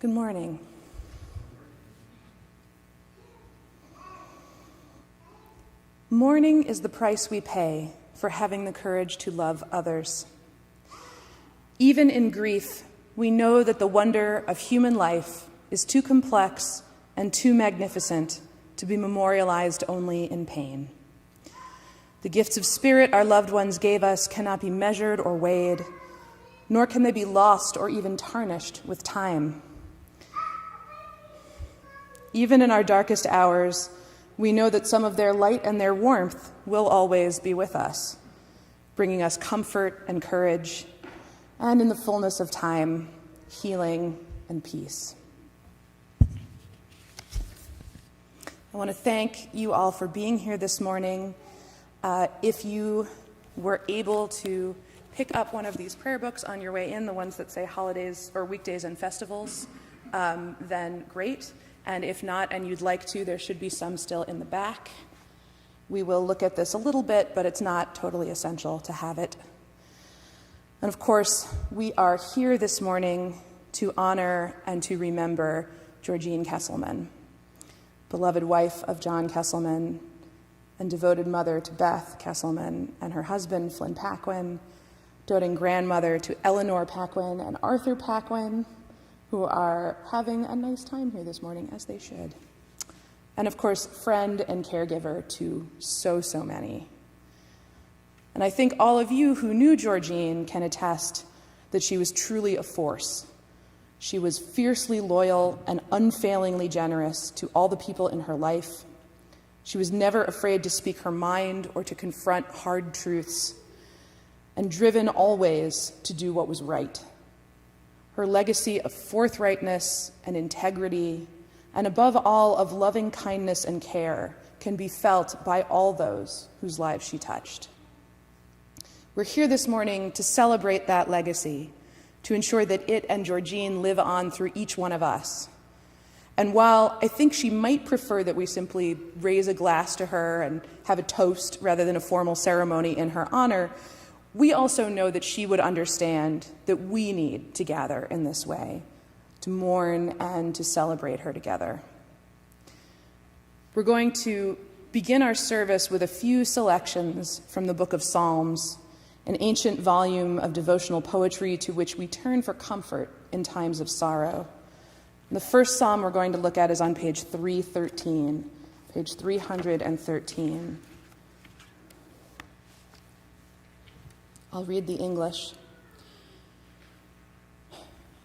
Good morning. Mourning is the price we pay for having the courage to love others. Even in grief, we know that the wonder of human life is too complex and too magnificent to be memorialized only in pain. The gifts of spirit our loved ones gave us cannot be measured or weighed, nor can they be lost or even tarnished with time. Even in our darkest hours, we know that some of their light and their warmth will always be with us, bringing us comfort and courage, and in the fullness of time, healing and peace. I want to thank you all for being here this morning. If you were able to pick up one of these prayer books on your way in, the ones that say holidays or weekdays and festivals, then great. And if not, and you'd like to, there should be some still in the back. We will look at this a little bit, but it's not totally essential to have it. And of course, we are here this morning to honor and to remember Georgine Kesselman, beloved wife of John Kesselman and devoted mother to Beth Kesselman and her husband, Flynn Paquin, doting grandmother to Eleanor Paquin and Arthur Paquin, who are having a nice time here this morning, as they should. And of course, friend and caregiver to so many. And I think all of you who knew Georgine can attest that she was truly a force. She was fiercely loyal and unfailingly generous to all the people in her life. She was never afraid to speak her mind or to confront hard truths, and driven always to do what was right. Her legacy of forthrightness and integrity, and above all of loving kindness and care, can be felt by all those whose lives she touched. We're here this morning to celebrate that legacy, to ensure that it and Georgine live on through each one of us. And while I think she might prefer that we simply raise a glass to her and have a toast rather than a formal ceremony in her honor, we also know that she would understand that we need to gather in this way, to mourn and to celebrate her together. We're going to begin our service with a few selections from the Book of Psalms, an ancient volume of devotional poetry to which we turn for comfort in times of sorrow. And the first psalm we're going to look at is on page 313, page 313. I'll read the English.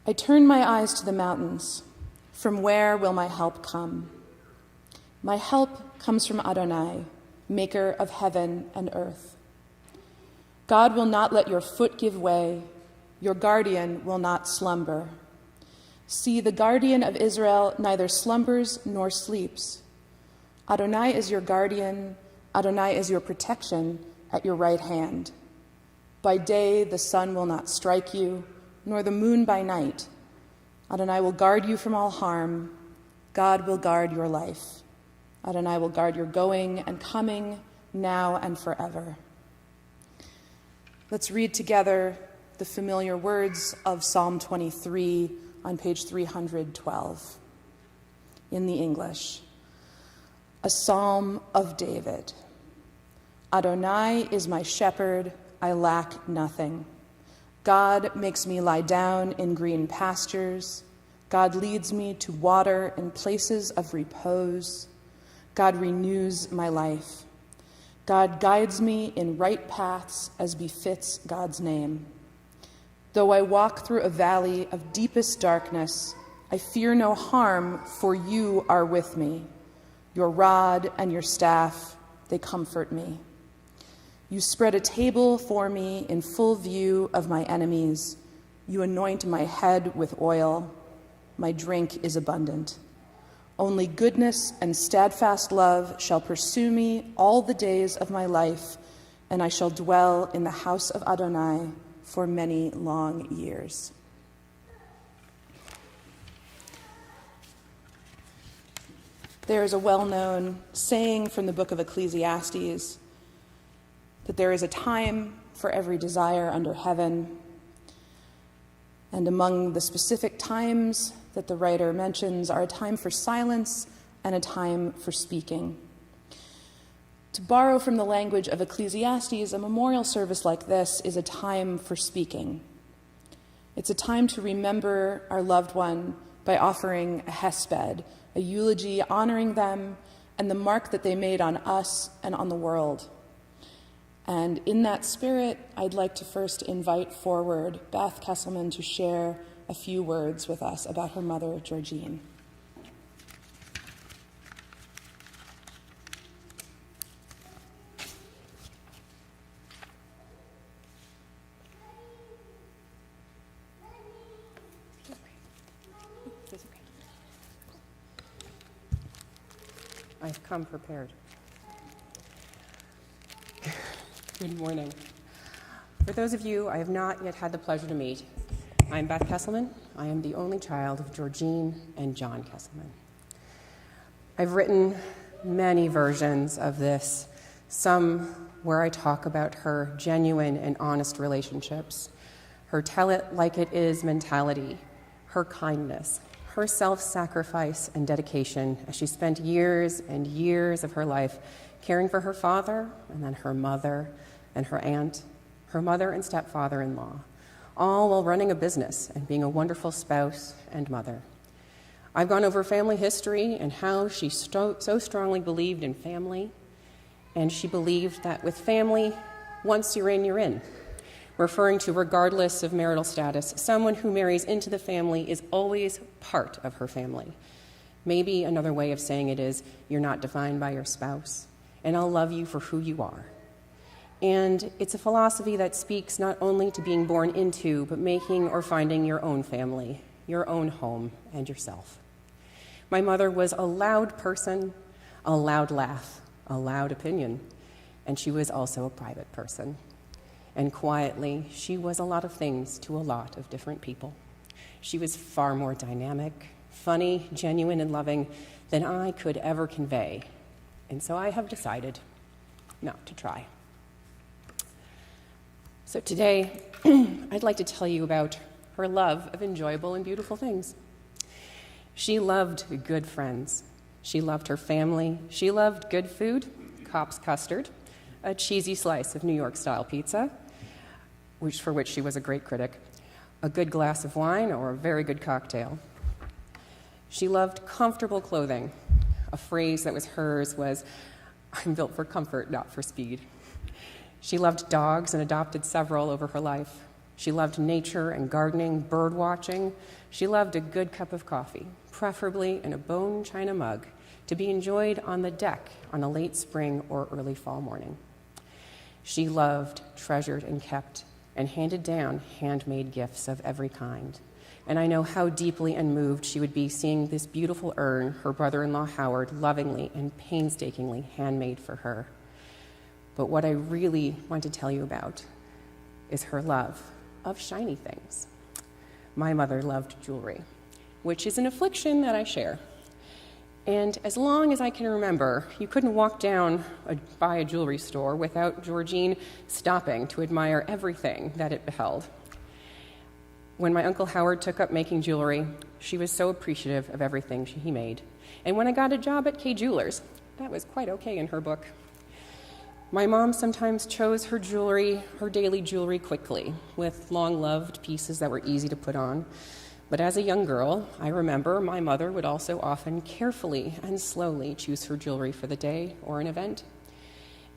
I turn my eyes to the mountains. From where will my help come? My help comes from Adonai, maker of heaven and earth. God will not let your foot give way. Your guardian will not slumber. See, the guardian of Israel neither slumbers nor sleeps. Adonai is your guardian. Adonai is your protection at your right hand. By day the sun will not strike you, nor the moon by night. Adonai will guard you from all harm. God will guard your life. Adonai will guard your going and coming, now and forever. Let's read together the familiar words of Psalm 23 on page 312 in the English. A psalm of David. Adonai is my shepherd, I lack nothing. God makes me lie down in green pastures. God leads me to water in places of repose. God renews my life. God guides me in right paths as befits God's name. Though I walk through a valley of deepest darkness, I fear no harm, for you are with me. Your rod and your staff, they comfort me. You spread a table for me in full view of my enemies. You anoint my head with oil. My drink is abundant. Only goodness and steadfast love shall pursue me all the days of my life, and I shall dwell in the house of Adonai for many long years. There is a well-known saying from the book of Ecclesiastes that there is a time for every desire under heaven, and among the specific times that the writer mentions are a time for silence and a time for speaking. To borrow from the language of Ecclesiastes, a memorial service like this is a time for speaking. It's a time to remember our loved one by offering a hesped, a eulogy honoring them and the mark that they made on us and on the world. And in that spirit, I'd like to first invite forward Beth Kesselman to share a few words with us about her mother, Georgine. I've come prepared. Good morning. For those of you I have not yet had the pleasure to meet, I'm Beth Kesselman. I am the only child of Georgine and John Kesselman. I've written many versions of this, some where I talk about her genuine and honest relationships, her tell-it-like-it-is mentality, her kindness, her self-sacrifice and dedication as she spent years and years of her life caring for her father and then her mother and her aunt, her mother and stepfather-in-law, all while running a business and being a wonderful spouse and mother. I've gone over family history and how she so strongly believed in family, and she believed that with family, once you're in, referring to regardless of marital status, someone who marries into the family is always part of her family. Maybe another way of saying it is, you're not defined by your spouse, and I'll love you for who you are. And it's a philosophy that speaks not only to being born into, but making or finding your own family, your own home, and yourself. My mother was a loud person, a loud laugh, a loud opinion, and she was also a private person. And quietly, she was a lot of things to a lot of different people. She was far more dynamic, funny, genuine, and loving than I could ever convey. And so I have decided not to try. So today, I'd like to tell you about her love of enjoyable and beautiful things. She loved good friends. She loved her family. She loved good food, Kopp's custard, a cheesy slice of New York-style pizza, for which she was a great critic, a good glass of wine, or a very good cocktail. She loved comfortable clothing. A phrase that was hers was, "I'm built for comfort, not for speed." She loved dogs and adopted several over her life. She loved nature and gardening, bird watching. She loved a good cup of coffee, preferably in a bone china mug, to be enjoyed on the deck on a late spring or early fall morning. She loved, treasured, and kept, and handed down handmade gifts of every kind. And I know how deeply and moved she would be seeing this beautiful urn her brother-in-law Howard lovingly and painstakingly handmade for her. But what I really want to tell you about is her love of shiny things. My mother loved jewelry, which is an affliction that I share. And as long as I can remember, you couldn't walk down by a jewelry store without Georgine stopping to admire everything that it beheld. When my Uncle Howard took up making jewelry, she was so appreciative of everything he made. And when I got a job at K Jewelers, that was quite okay in her book. My mom sometimes chose her jewelry, her daily jewelry, quickly, with long-loved pieces that were easy to put on. But as a young girl, I remember my mother would also often carefully and slowly choose her jewelry for the day or an event.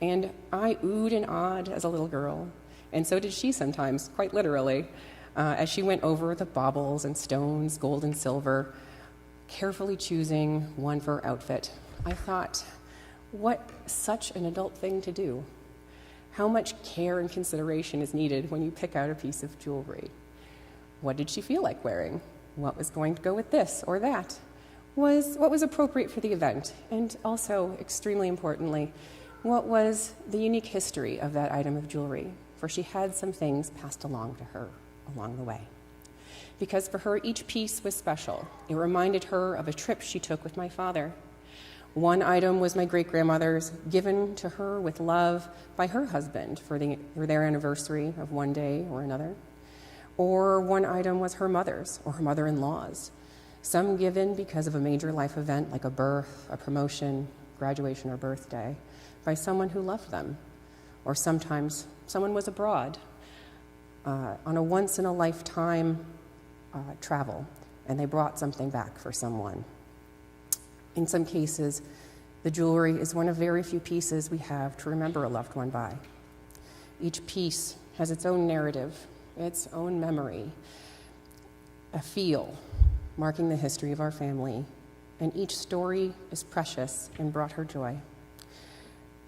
And I oohed and awed as a little girl, and so did she sometimes, quite literally, as she went over the baubles and stones, gold and silver, carefully choosing one for her outfit. I thought, what such an adult thing to do. How much care and consideration is needed when you pick out a piece of jewelry? What did she feel like wearing? What was going to go with this or that? What was appropriate for the event? And also, extremely importantly, what was the unique history of that item of jewelry? For she had some things passed along to her along the way. Because for her, each piece was special. It reminded her of a trip she took with my father. One item was my great-grandmother's, given to her with love by her husband for their anniversary of one day or another. Or one item was her mother's or her mother-in-law's, some given because of a major life event like a birth, a promotion, graduation, or birthday, by someone who loved them, or sometimes someone was abroad on a once-in-a-lifetime travel, and they brought something back for someone. In some cases, the jewelry is one of very few pieces we have to remember a loved one by. Each piece has its own narrative, its own memory, a feel marking the history of our family, and each story is precious and brought her joy.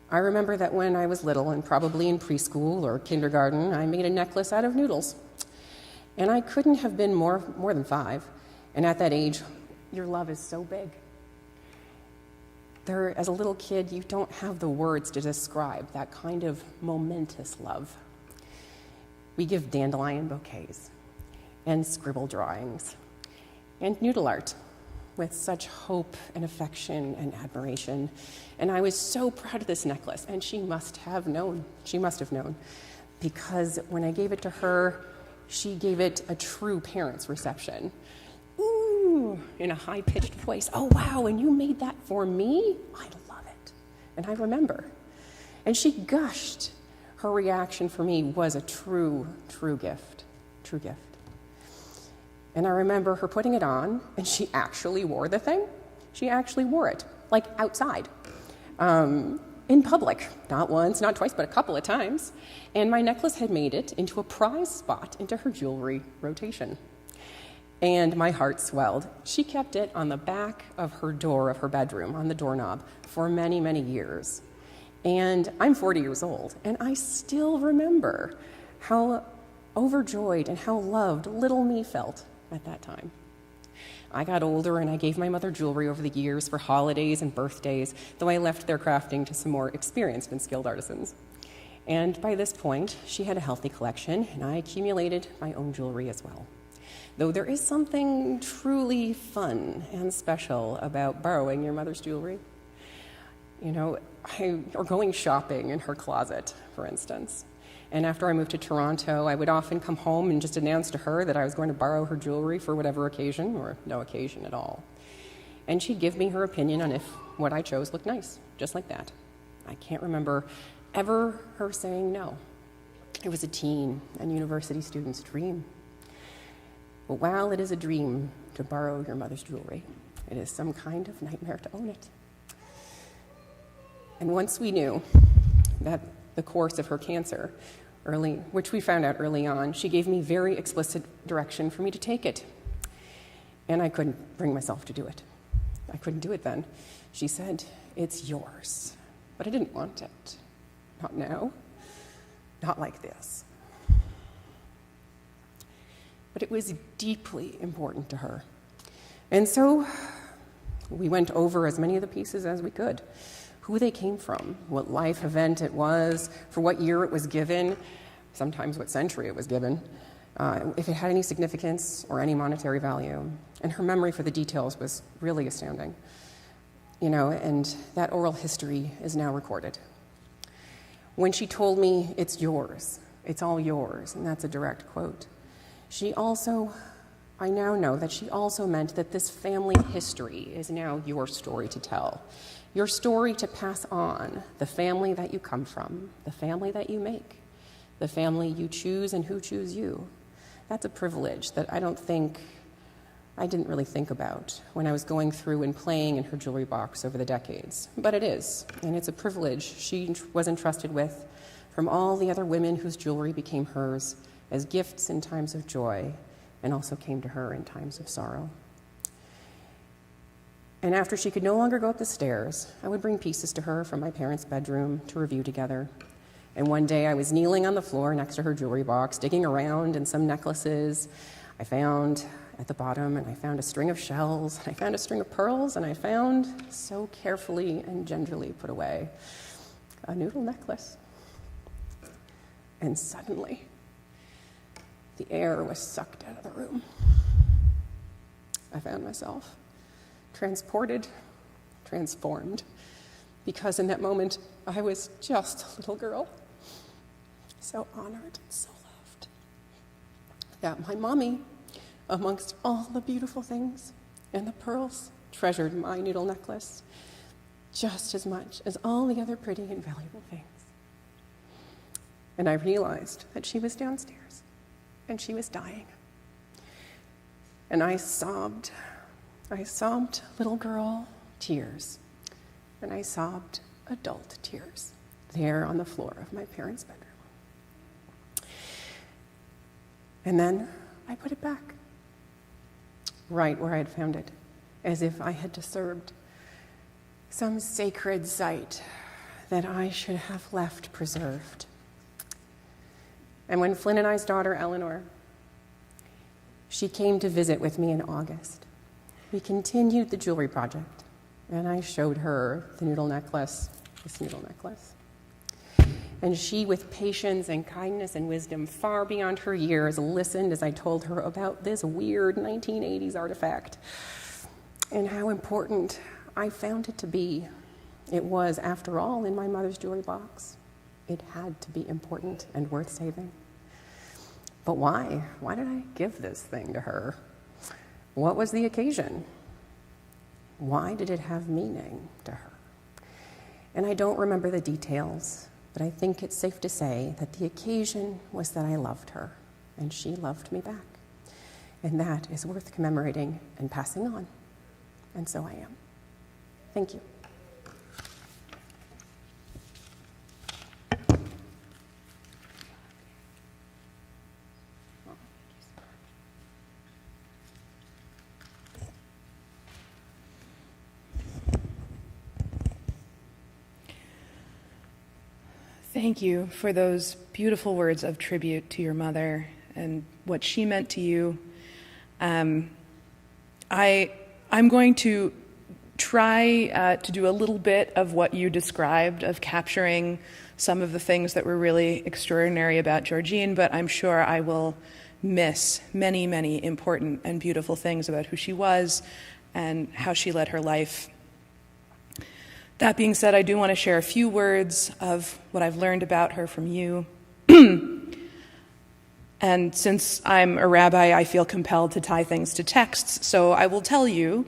I remember that when I was little, and probably in preschool or kindergarten, I made a necklace out of noodles. And I couldn't have been more than 5. And at that age, your love is so big. As a little kid, you don't have the words to describe that kind of momentous love. We give dandelion bouquets and scribble drawings and noodle art with such hope and affection and admiration. And I was so proud of this necklace, and she must have known, because when I gave it to her, she gave it a true parent's reception. Ooh, in a high-pitched voice, "Oh, wow, and you made that for me? I love it." And I remember. And she gushed. Her reaction for me was a true gift. And I remember her putting it on, and she actually wore the thing. She actually wore it, like outside, in public. Not once, not twice, but a couple of times. And my necklace had made it into a prize spot into her jewelry rotation. And my heart swelled. She kept it on the back of her door of her bedroom, on the doorknob, for many, many years. And I'm 40 years old, and I still remember how overjoyed and how loved little me felt at that time. I got older, and I gave my mother jewelry over the years for holidays and birthdays, though I left their crafting to some more experienced and skilled artisans. And by this point, she had a healthy collection, and I accumulated my own jewelry as well. Though there is something truly fun and special about borrowing your mother's jewelry. Or going shopping in her closet, for instance. And after I moved to Toronto, I would often come home and just announce to her that I was going to borrow her jewelry for whatever occasion, or no occasion at all. And she'd give me her opinion on if what I chose looked nice, just like that. I can't remember ever her saying no. It was a teen and university student's dream. But while it is a dream to borrow your mother's jewelry, it is some kind of nightmare to own it. And once we knew that the course of her cancer, which we found out early on, she gave me very explicit direction for me to take it. And I couldn't bring myself to do it. I couldn't do it then. She said, "It's yours." But I didn't want it. Not now. Not like this. But it was deeply important to her. And so we went over as many of the pieces as we could. Who they came from, what life event it was, for what year it was given, sometimes what century it was given, if it had any significance or any monetary value. And her memory for the details was really astounding. And that oral history is now recorded. When she told me, "It's yours, it's all yours," and that's a direct quote, I now know that she also meant that this family history is now your story to tell. Your story to pass on, the family that you come from, the family that you make, the family you choose and who choose you. That's a privilege that I didn't really think about when I was going through and playing in her jewelry box over the decades. But it is, and it's a privilege she was entrusted with from all the other women whose jewelry became hers as gifts in times of joy and also came to her in times of sorrow. And after she could no longer go up the stairs, I would bring pieces to her from my parents' bedroom to review together. And one day I was kneeling on the floor next to her jewelry box, digging around in some necklaces I found at the bottom, and I found a string of shells, and I found a string of pearls, and I found, so carefully and gingerly put away, a noodle necklace. And suddenly, the air was sucked out of the room. I found myself transported, transformed, because in that moment, I was just a little girl, so honored and so loved, that my mommy, amongst all the beautiful things and the pearls treasured my noodle necklace just as much as all the other pretty and valuable things. And I realized that she was downstairs, and she was dying. And I sobbed little girl tears, and I sobbed adult tears there on the floor of my parents' bedroom. And then I put it back, right where I had found it, as if I had disturbed some sacred site that I should have left preserved. And when Flynn and I's daughter, Eleanor, she came to visit with me in August, we continued the jewelry project, and I showed her the noodle necklace, this noodle necklace. And she, with patience and kindness and wisdom far beyond her years, listened as I told her about this weird 1980s artifact and how important I found it to be. It was, after all, in my mother's jewelry box. It had to be important and worth saving. But why? Why did I give this thing to her? What was the occasion? Why did it have meaning to her? And I don't remember the details, but I think it's safe to say that the occasion was that I loved her, and she loved me back. And that is worth commemorating and passing on. And so I am. Thank you. Thank you for those beautiful words of tribute to your mother and what she meant to you. I'm going to try to do a little bit of what you described, of capturing some of the things that were really extraordinary about Georgine, but I'm sure I will miss many, many important and beautiful things about who she was and how she led her life. That being said, I do want to share a few words of what I've learned about her from you. And since I'm a rabbi, I feel compelled to tie things to texts. So I will tell you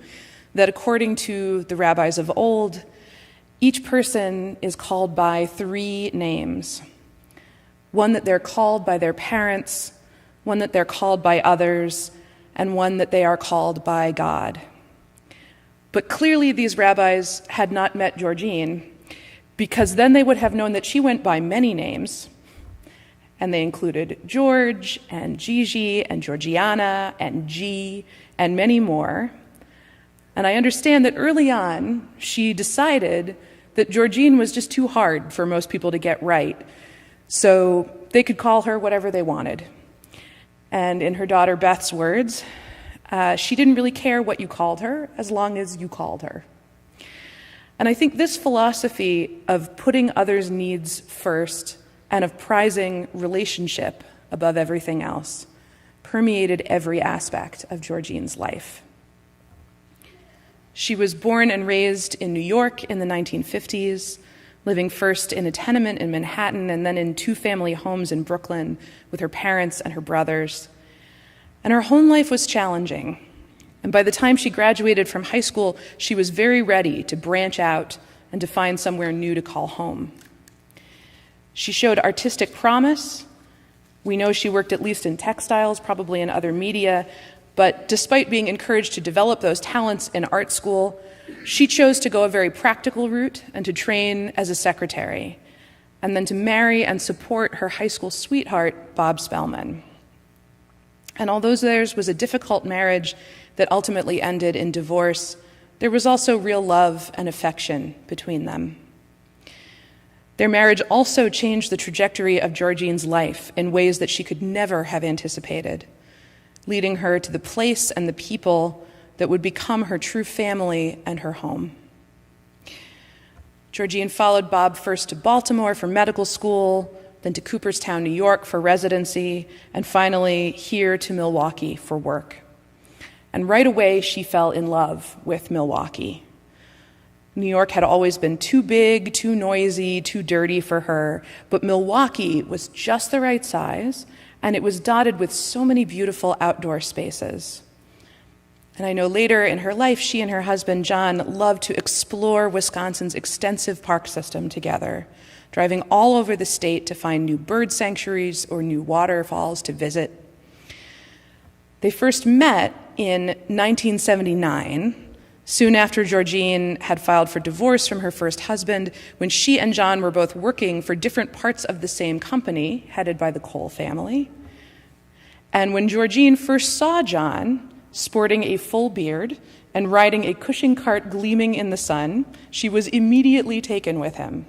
that according to the rabbis of old, each person is called by 3 names. One that they're called by their parents, one that they're called by others, and one that they are called by God. But clearly these rabbis had not met Georgine, because then they would have known that she went by many names, and they included George and Gigi and Georgiana and G and many more. And I understand that early on she decided that Georgine was just too hard for most people to get right, so they could call her whatever they wanted. And in her daughter Beth's words, she didn't really care what you called her as long as you called her. And I think this philosophy of putting others' needs first and of prizing relationship above everything else permeated every aspect of Georgine's life. She was born and raised in New York in the 1950s, living first in a tenement in Manhattan and then in 2 family homes in Brooklyn with her parents and her brothers. And her home life was challenging. And by the time she graduated from high school, she was very ready to branch out and to find somewhere new to call home. She showed artistic promise. We know she worked at least in textiles, probably in other media, but despite being encouraged to develop those talents in art school, she chose to go a very practical route and to train as a secretary, and then to marry and support her high school sweetheart, Bob Spellman. And although theirs was a difficult marriage that ultimately ended in divorce, there was also real love and affection between them. Their marriage also changed the trajectory of Georgine's life in ways that she could never have anticipated, leading her to the place and the people that would become her true family and her home. Georgine followed Bob first to Baltimore for medical school, then to Cooperstown, New York for residency, and finally here to Milwaukee for work. And right away, she fell in love with Milwaukee. New York had always been too big, too noisy, too dirty for her, but Milwaukee was just the right size, and it was dotted with so many beautiful outdoor spaces. And I know later in her life, she and her husband, John, loved to explore Wisconsin's extensive park system together, driving all over the state to find new bird sanctuaries or new waterfalls to visit. They first met in 1979, soon after Georgine had filed for divorce from her first husband, when she and John were both working for different parts of the same company, headed by the Cole family. And when Georgine first saw John, sporting a full beard and riding a Cushing cart gleaming in the sun, she was immediately taken with him.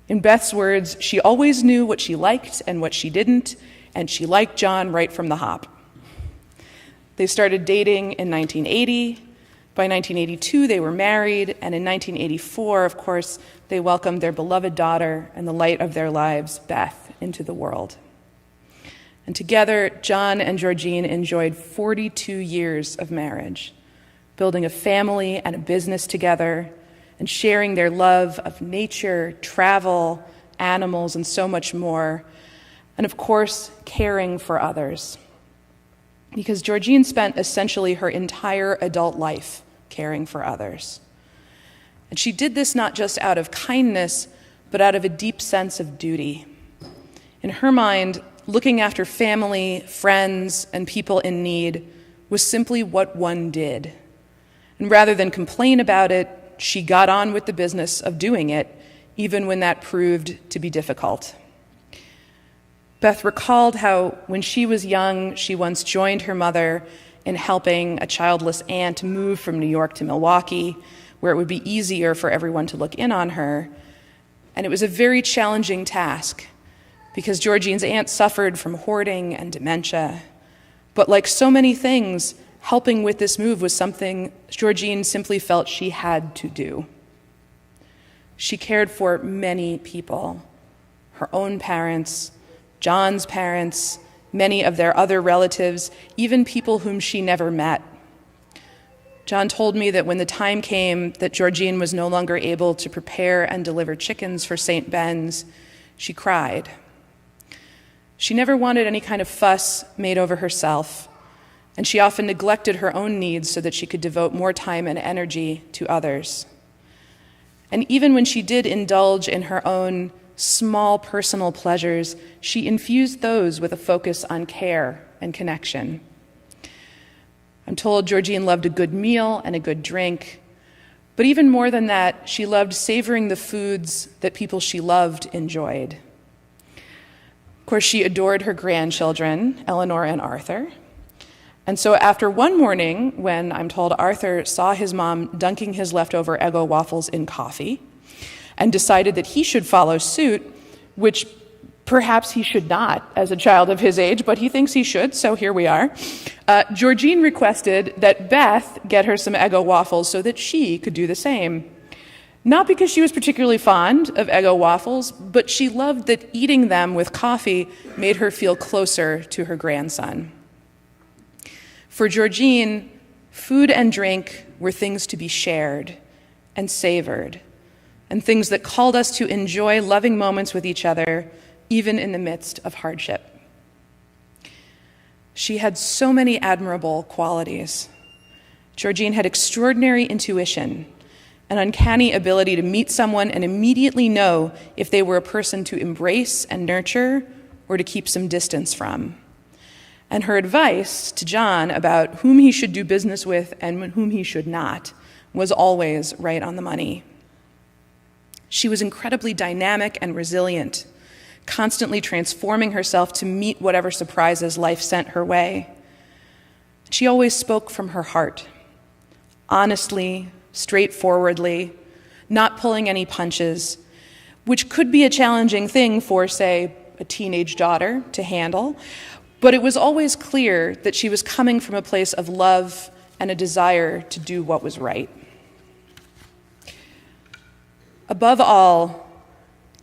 In Beth's words, she always knew what she liked and what she didn't, and she liked John right from the hop. They started dating in 1980. By 1982, they were married, and in 1984, of course, they welcomed their beloved daughter and the light of their lives, Beth, into the world. And together, John and Georgine enjoyed 42 years of marriage, building a family and a business together, and sharing their love of nature, travel, animals, and so much more, and of course, caring for others. Because Georgine spent essentially her entire adult life caring for others. And she did this not just out of kindness, but out of a deep sense of duty. In her mind, looking after family, friends, and people in need was simply what one did. And rather than complain about it, she got on with the business of doing it, even when that proved to be difficult. Beth recalled how, when she was young, she once joined her mother in helping a childless aunt move from New York to Milwaukee, where it would be easier for everyone to look in on her. And it was a very challenging task, because Georgine's aunt suffered from hoarding and dementia. But like so many things, helping with this move was something Georgine simply felt she had to do. She cared for many people, her own parents, John's parents, many of their other relatives, even people whom she never met. John told me that when the time came that Georgine was no longer able to prepare and deliver chickens for St. Ben's, she cried. She never wanted any kind of fuss made over herself, and she often neglected her own needs so that she could devote more time and energy to others. And even when she did indulge in her own small personal pleasures, she infused those with a focus on care and connection. I'm told Georgine loved a good meal and a good drink, but even more than that, she loved savoring the foods that people she loved enjoyed. Of course, she adored her grandchildren, Eleanor and Arthur. And so after one morning, when I'm told Arthur saw his mom dunking his leftover Eggo waffles in coffee and decided that he should follow suit, which perhaps he should not as a child of his age, but he thinks he should, so here we are. Georgine requested that Beth get her some Eggo waffles so that she could do the same. Not because she was particularly fond of Eggo waffles, but she loved that eating them with coffee made her feel closer to her grandson. For Georgine, food and drink were things to be shared and savored, and things that called us to enjoy loving moments with each other, even in the midst of hardship. She had so many admirable qualities. Georgine had extraordinary intuition, an uncanny ability to meet someone and immediately know if they were a person to embrace and nurture or to keep some distance from. And her advice to John about whom he should do business with and whom he should not was always right on the money. She was incredibly dynamic and resilient, constantly transforming herself to meet whatever surprises life sent her way. She always spoke from her heart, honestly, straightforwardly, not pulling any punches, which could be a challenging thing for, say, a teenage daughter to handle, but it was always clear that she was coming from a place of love and a desire to do what was right. Above all,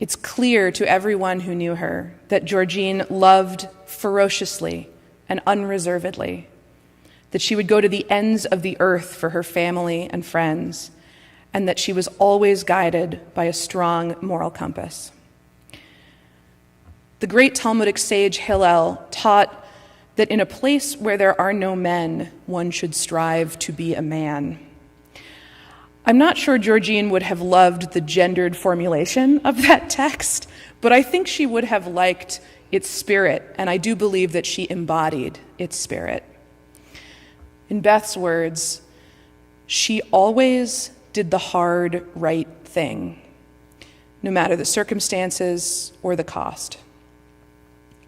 it's clear to everyone who knew her that Georgine loved ferociously and unreservedly, that she would go to the ends of the earth for her family and friends, and that she was always guided by a strong moral compass. The great Talmudic sage Hillel taught that in a place where there are no men, one should strive to be a man. I'm not sure Georgine would have loved the gendered formulation of that text, but I think she would have liked its spirit, and I do believe that she embodied its spirit. In Beth's words, she always did the hard, right thing, no matter the circumstances or the cost.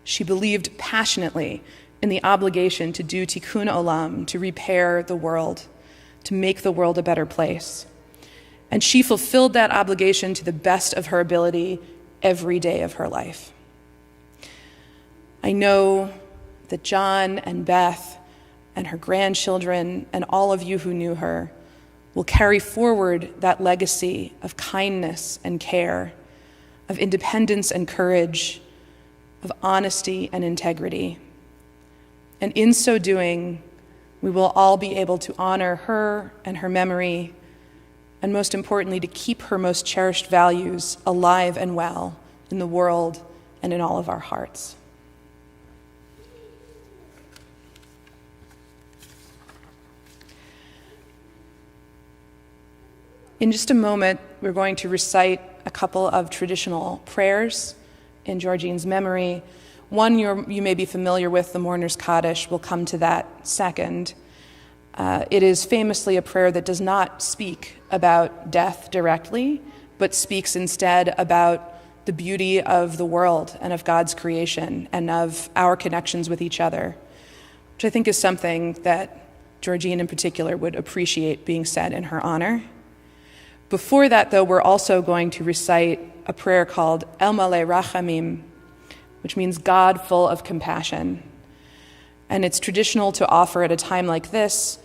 She believed passionately in the obligation to do tikkun olam, to repair the world, to make the world a better place. And she fulfilled that obligation to the best of her ability every day of her life. I know that John and Beth and her grandchildren and all of you who knew her will carry forward that legacy of kindness and care, of independence and courage, of honesty and integrity. And in so doing, we will all be able to honor her and her memory, and most importantly, to keep her most cherished values alive and well in the world and in all of our hearts. In just a moment, we're going to recite a couple of traditional prayers in Georgine's memory. One you may be familiar with, the Mourner's Kaddish. We'll come to that second. It is famously a prayer that does not speak about death directly, but speaks instead about the beauty of the world and of God's creation and of our connections with each other, which I think is something that Georgine in particular would appreciate being said in her honor. Before that, though, we're also going to recite a prayer called El Maleh Rachamim, which means God full of compassion. And it's traditional to offer at a time like this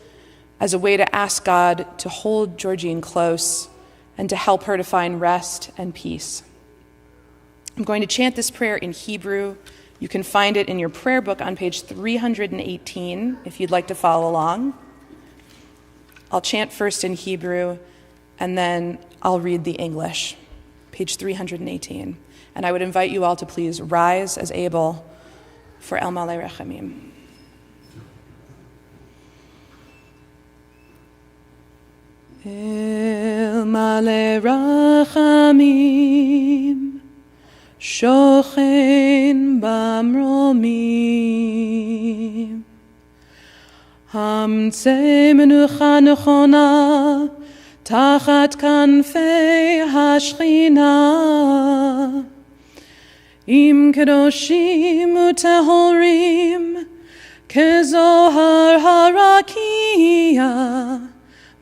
as a way to ask God to hold Georgine close and to help her to find rest and peace. I'm going to chant this prayer in Hebrew. You can find it in your prayer book on page 318 if you'd like to follow along. I'll chant first in Hebrew, and then I'll read the English, page 318. And I would invite you all to please rise as able for El Maleh Rachamim. El Maleh Rachamim, Shochen Bamromim, Hamtzei Menucha Nechona, Tachat Kanfei Hashchina, Im Kedoshim Utehorim, Kezohar Harakia,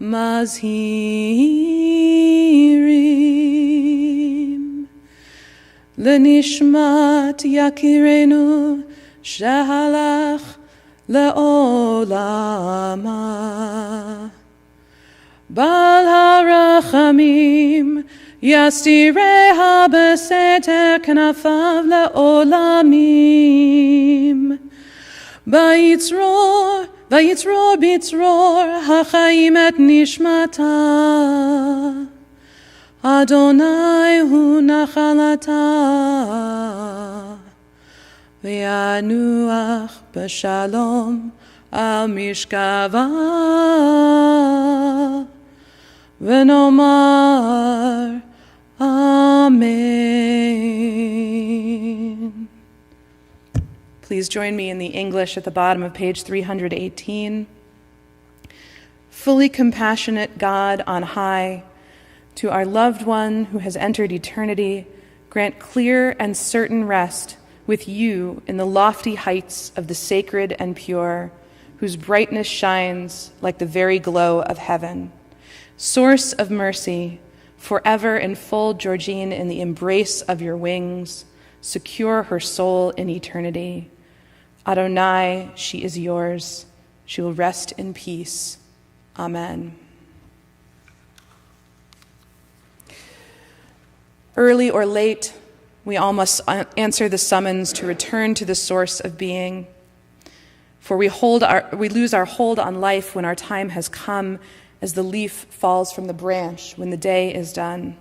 Mazhirim, Lenishmat Yakirenu, Shehalach Le'olama. Bal harachamim yastireha beseter knafav leolamim. Vayitzror bitzror hachaim et nishmata. Adonai hu nachalata. V'yanuach b'shalom al mishkava. V'nomar Amen. Please join me in the English at the bottom of page 318. Fully compassionate God on high, to our loved one who has entered eternity, grant clear and certain rest with you in the lofty heights of the sacred and pure, whose brightness shines like the very glow of heaven. Source of mercy, forever enfold Georgine in the embrace of your wings, secure her soul in eternity. Adonai, she is yours. She will rest in peace. Amen. Early or late, we all must answer the summons to return to the source of being. For we lose our hold on life when our time has come, as the leaf falls from the branch when the day is done.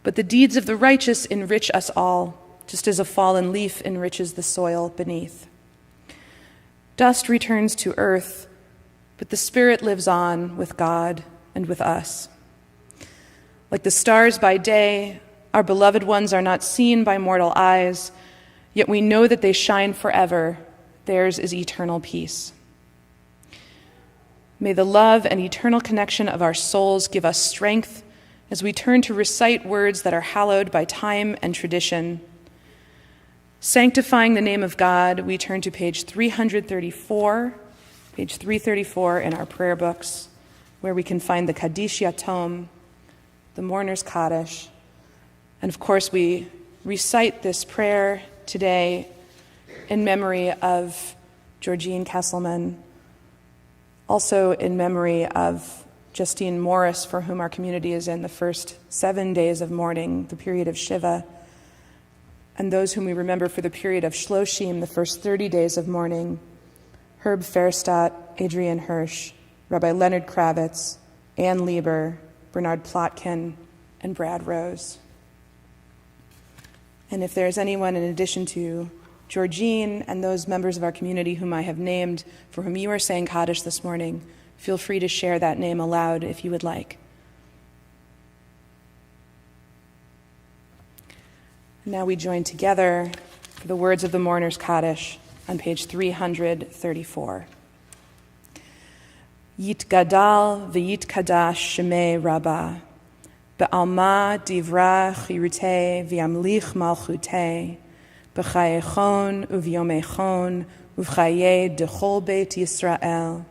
But the deeds of the righteous enrich us all, just as a fallen leaf enriches the soil beneath. Dust returns to earth, but the Spirit lives on with God and with us. Like the stars by day, our beloved ones are not seen by mortal eyes, yet we know that they shine forever. Theirs is eternal peace. May the love and eternal connection of our souls give us strength as we turn to recite words that are hallowed by time and tradition. Sanctifying the name of God, we turn to page 334 in our prayer books, where we can find the Kaddish Yatom, the Mourner's Kaddish. And of course, we recite this prayer today in memory of Georgine Kesselman, also in memory of Justine Morris, for whom our community is in the first 7 days of mourning, the period of Shiva, and those whom we remember for the period of Shloshim, the first 30 days of mourning, Herb Fairstadt, Adrian Hirsch, Rabbi Leonard Kravitz, Ann Lieber, Bernard Plotkin, and Brad Rose. And if there's anyone in addition to Georgine and those members of our community whom I have named, for whom you are saying Kaddish this morning, feel free to share that name aloud if you would like. Now we join together for the words of the Mourner's Kaddish on page 334. Yitgadal v'yitkadash shemei Rabbah, be'alma divra chirutei v'yamlich malchutei, b'chayechon uv'yomechon uv'chayei dechol beit Yisrael,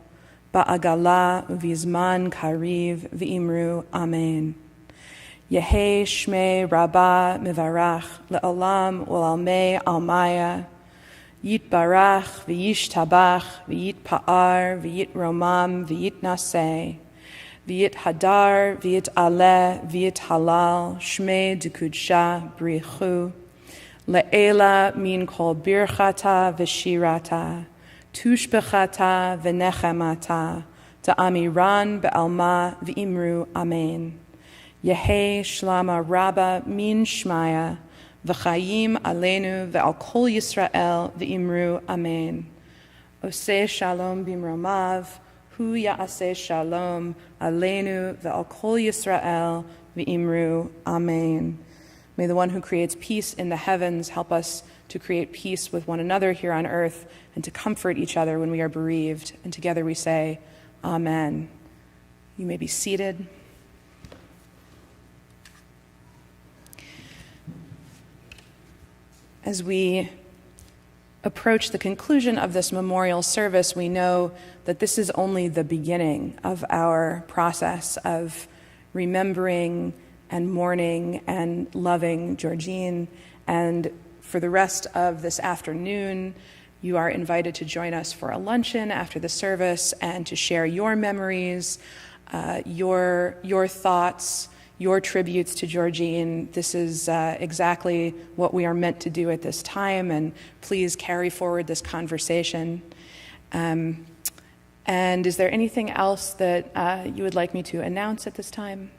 ba'agala uv'yizman kariv v'imru Amen. Yehei Shmei Rabbah Mivarach Le'olam U'Almei Almaya Yitbarach V'yishtabach V'yitpa'ar V'yitromam V'yitnaseh V'yithadar V'yitaleh V'yithalal Shmei D'Kudsha B'richu Le'ela Min Kol Birchata V'shirata Tushbechata V'nechemata Ta'amiran Be'alma V'imru Amen. Yehei Shlama Rabba Min Shmaya V'chayim Aleinu V'al Kol Yisrael V'imru Amen. Oseh Shalom Bimromav Hu Ya'aseh Shalom Aleinu V'al Kol Yisrael V'imru Amen. May the one who creates peace in the heavens help us to create peace with one another here on earth and to comfort each other when we are bereaved. And together we say, Amen. You may be seated. As we approach the conclusion of this memorial service, we know that this is only the beginning of our process of remembering and mourning and loving Georgine. And for the rest of this afternoon, you are invited to join us for a luncheon after the service and to share your memories, your thoughts, your tributes to Georgine. This is exactly what we are meant to do at this time, and please carry forward this conversation. And is there anything else that you would like me to announce at this time?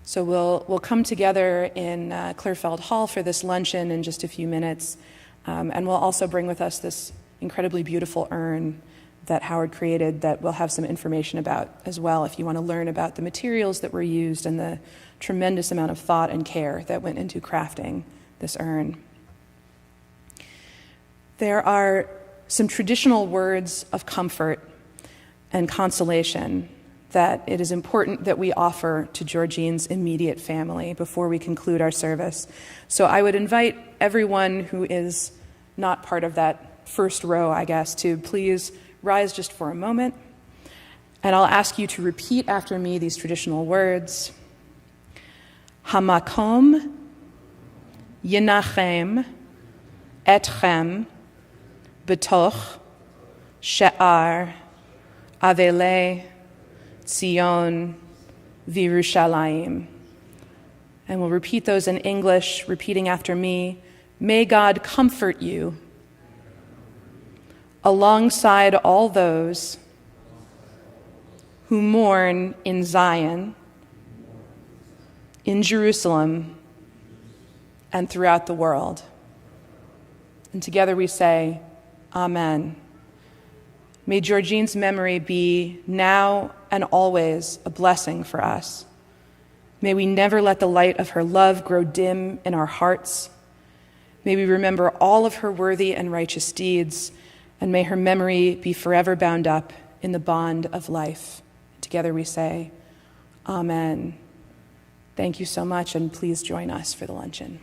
So we'll come together in Clearfield Hall for this luncheon in just a few minutes, and we'll also bring with us this incredibly beautiful urn that Howard created that we'll have some information about as well if you want to learn about the materials that were used and the tremendous amount of thought and care that went into crafting this urn. There are some traditional words of comfort and consolation that it is important that we offer to Georgine's immediate family before we conclude our service. So I would invite everyone who is not part of that first row, I guess, to please rise just for a moment, and I'll ask you to repeat after me these traditional words. Hamakom yinachem etchem betoch she'ar avele Tzion v'Yerushalayim. And we'll repeat those in English, repeating after me. May God comfort you alongside all those who mourn in Zion, in Jerusalem, and throughout the world. And together we say, Amen. May Georgine's memory be now and always a blessing for us. May we never let the light of her love grow dim in our hearts. May we remember all of her worthy and righteous deeds, and may her memory be forever bound up in the bond of life. Together we say, Amen. Thank you so much, and please join us for the luncheon.